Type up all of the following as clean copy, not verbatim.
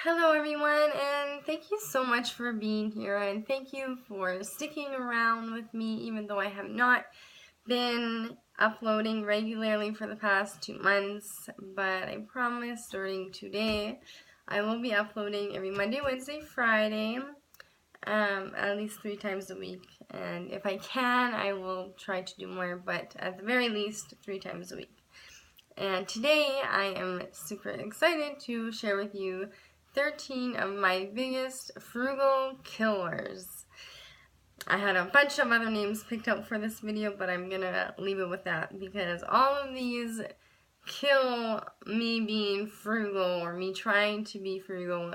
Hello everyone, and thank you so much for being here, and thank you for sticking around with me even though I have not been uploading regularly for the past 2 months, but I promise starting today I will be uploading every Monday, Wednesday, Friday, at least 3 times a week, and if I can I will try to do more, but at the very least 3 times a week. And today I am super excited to share with you 13 of my biggest frugal killers. I had a bunch of other names picked up for this video, but I'm gonna leave it with that because all of these kill me being frugal or me trying to be frugal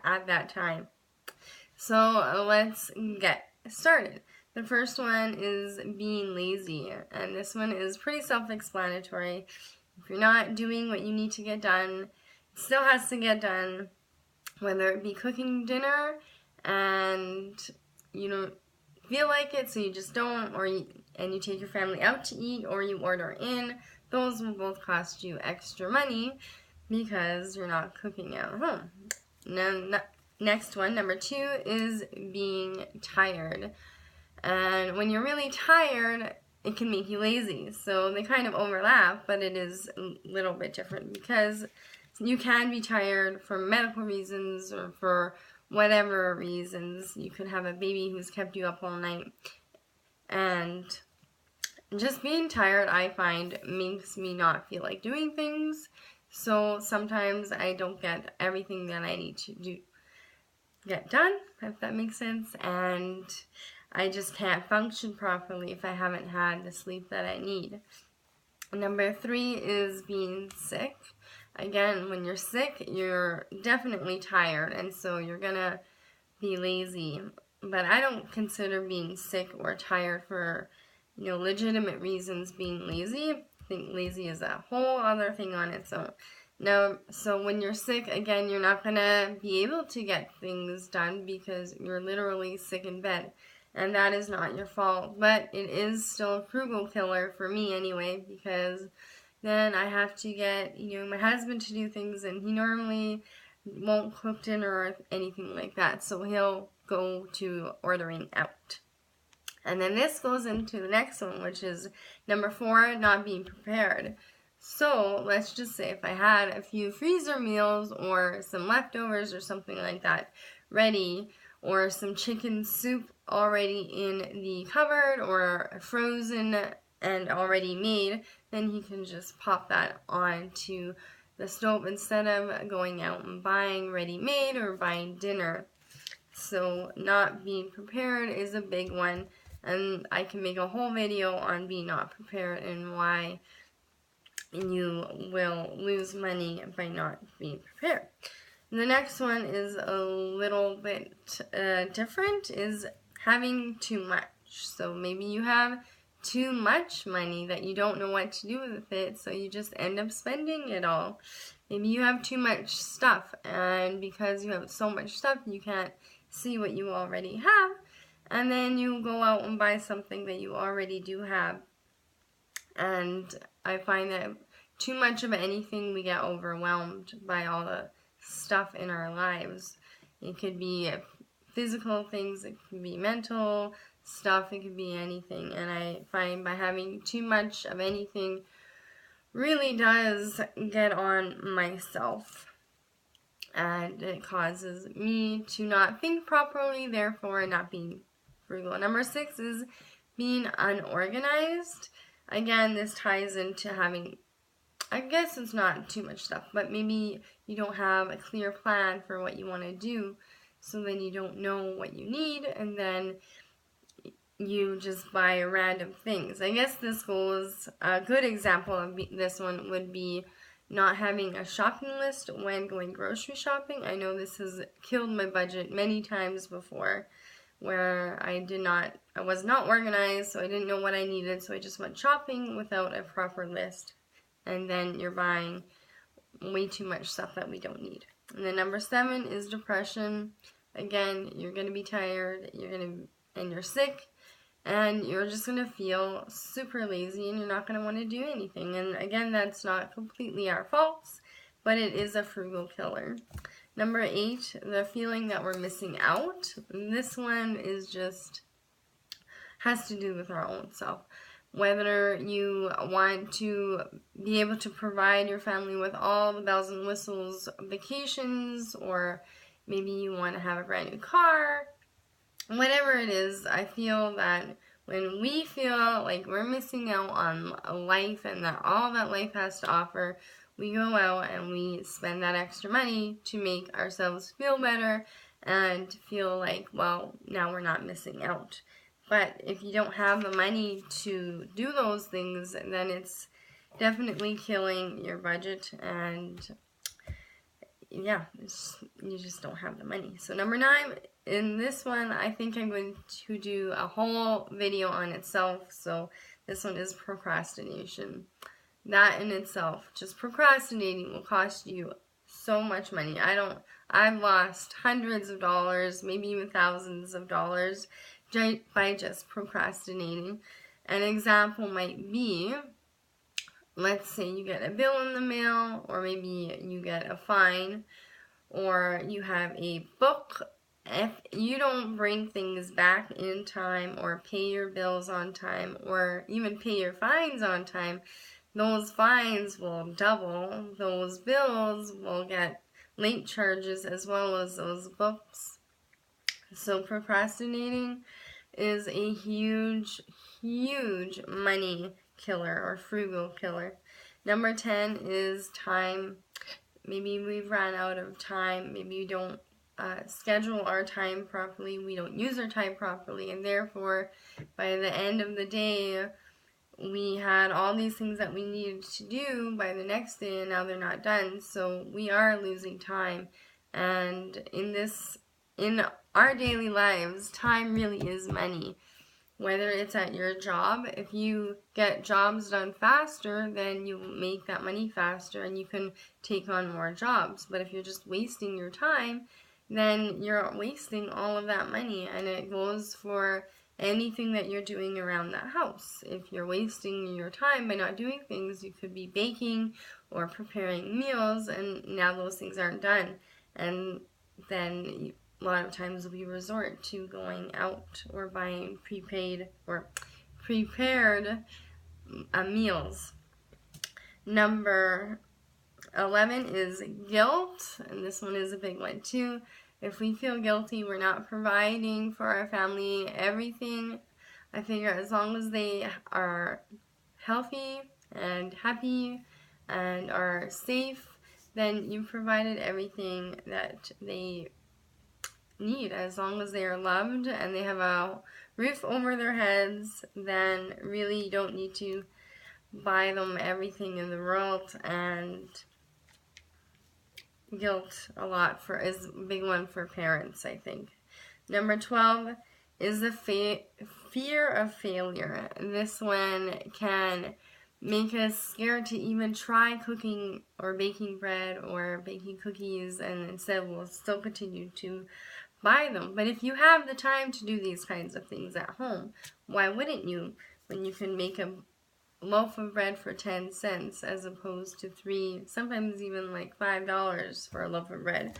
at that time. So let's get started. The first one is being lazy, and this one is pretty self-explanatory. If you're not doing what you need to get done, it still has to get done, whether it be cooking dinner and you don't feel like it, so you just don't, and you take your family out to eat, or you order in. Those will both cost you extra money because you're not cooking at home. Next one, number 2, is being tired. And when you're really tired, it can make you lazy. So they kind of overlap, but it is a little bit different because you can be tired for medical reasons or for whatever reasons. You could have a baby who's kept you up all night. And just being tired, I find, makes me not feel like doing things. So sometimes I don't get everything that I need to get done, if that makes sense. And I just can't function properly if I haven't had the sleep that I need. Number 3 is being sick. Again, when you're sick, you're definitely tired, and so you're gonna be lazy. But I don't consider being sick or tired for, legitimate reasons being lazy. I think lazy is a whole other thing on its own. Now, so when you're sick, again, you're not gonna be able to get things done because you're literally sick in bed. And that is not your fault, but it is still a frugal killer for me anyway, because then I have to get, my husband to do things, and he normally won't cook dinner or anything like that, so he'll go to ordering out. And then this goes into the next one, which is number 4, not being prepared. So let's just say if I had a few freezer meals or some leftovers or something like that ready, or some chicken soup already in the cupboard or frozen and already made, then he can just pop that onto the stove instead of going out and buying ready-made or buying dinner. So not being prepared is a big one, and I can make a whole video on being not prepared and why you will lose money by not being prepared. The next one is a little bit different, is having too much. So maybe you have too much money that you don't know what to do with it, so you just end up spending it all. Maybe you have too much stuff, and because you have so much stuff, you can't see what you already have, and then you go out and buy something that you already do have. And I find that too much of anything, we get overwhelmed by all the stuff in our lives. It could be physical things, it could be mental stuff, it could be anything. And I find by having too much of anything really does get on myself, and it causes me to not think properly, therefore not being frugal. Number 6 is being unorganized. Again, this ties into having, I guess it's not too much stuff, but maybe you don't have a clear plan for what you want to do, so then you don't know what you need, and then you just buy random things. I guess this goes, a good example of this one would be not having a shopping list when going grocery shopping. I know this has killed my budget many times before, where I was not organized, so I didn't know what I needed, so I just went shopping without a proper list. And then you're buying way too much stuff that we don't need. And then number 7 is depression. Again, you're going to be tired, and you're sick, and you're just going to feel super lazy, and you're not going to want to do anything. And again, that's not completely our faults, but it is a frugal killer. Number 8, the feeling that we're missing out. This one is just, has to do with our own self. Whether you want to be able to provide your family with all the bells and whistles vacations, or maybe you want to have a brand new car, whatever it is, I feel that when we feel like we're missing out on life and that all that life has to offer, we go out and we spend that extra money to make ourselves feel better and feel like, well, now we're not missing out. But if you don't have the money to do those things, then it's definitely killing your budget, and yeah, you just don't have the money. So number 9, in this one, I think I'm going to do a whole video on itself. So this one is procrastination. That in itself, just procrastinating, will cost you so much money. I've lost hundreds of dollars, maybe even thousands of dollars by just procrastinating. An example might be, let's say you get a bill in the mail, or maybe you get a fine, or you have a book. If you don't bring things back in time, or pay your bills on time, or even pay your fines on time, those fines will double. Those bills will get late charges as well as those books. So procrastinating is a huge, huge money killer, or frugal killer. Number 10 is time. Maybe we've run out of time. Maybe we don't schedule our time properly. We don't use our time properly, and therefore by the end of the day we had all these things that we needed to do by the next day, and now they're not done. So we are losing time. And in our daily lives, time really is money. Whether it's at your job, if you get jobs done faster, then you make that money faster and you can take on more jobs. But if you're just wasting your time, then you're wasting all of that money. And it goes for anything that you're doing around the house. If you're wasting your time by not doing things, you could be baking or preparing meals, and now those things aren't done. And then a lot of times we resort to going out or buying prepared meals. Number 11 is guilt, and this one is a big one too. If we feel guilty, we're not providing for our family everything. I figure as long as they are healthy and happy and are safe, then you've provided everything that they need. As long as they are loved and they have a roof over their heads, then really you don't need to buy them everything in the world. And guilt is a big one for parents, I think. Number 12 is the fear of failure. This one can make us scared to even try cooking or baking bread or baking cookies, and instead we'll still continue to buy them. But if you have the time to do these kinds of things at home, why wouldn't you, when you can make a loaf of bread for 10 cents as opposed to $3, sometimes even like $5 for a loaf of bread.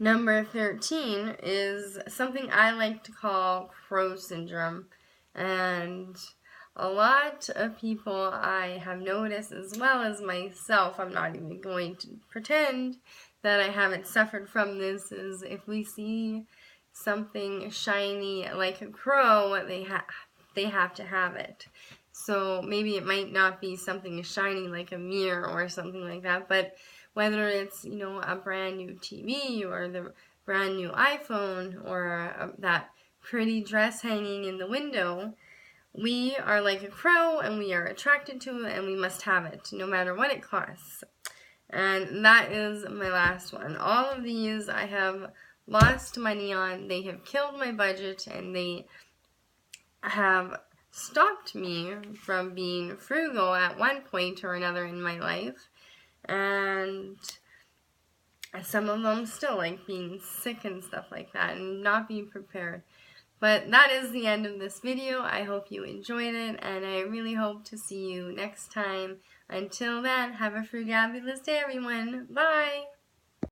Number 13 is something I like to call crow syndrome, and a lot of people I have noticed, as well as myself, I'm not even going to pretend that I haven't suffered from this, is if we see something shiny like a crow, they have to have it. So maybe it might not be something shiny like a mirror or something like that, but whether it's, a brand new TV or the brand new iPhone or that pretty dress hanging in the window, we are like a crow and we are attracted to it and we must have it no matter what it costs. And that is my last one. All of these I have lost money on. They have killed my budget, and they have stopped me from being frugal at one point or another in my life. And some of them still, like being sick and stuff like that and not being prepared. But that is the end of this video. I hope you enjoyed it, and I really hope to see you next time. Until then, have a frugabulous day, everyone. Bye!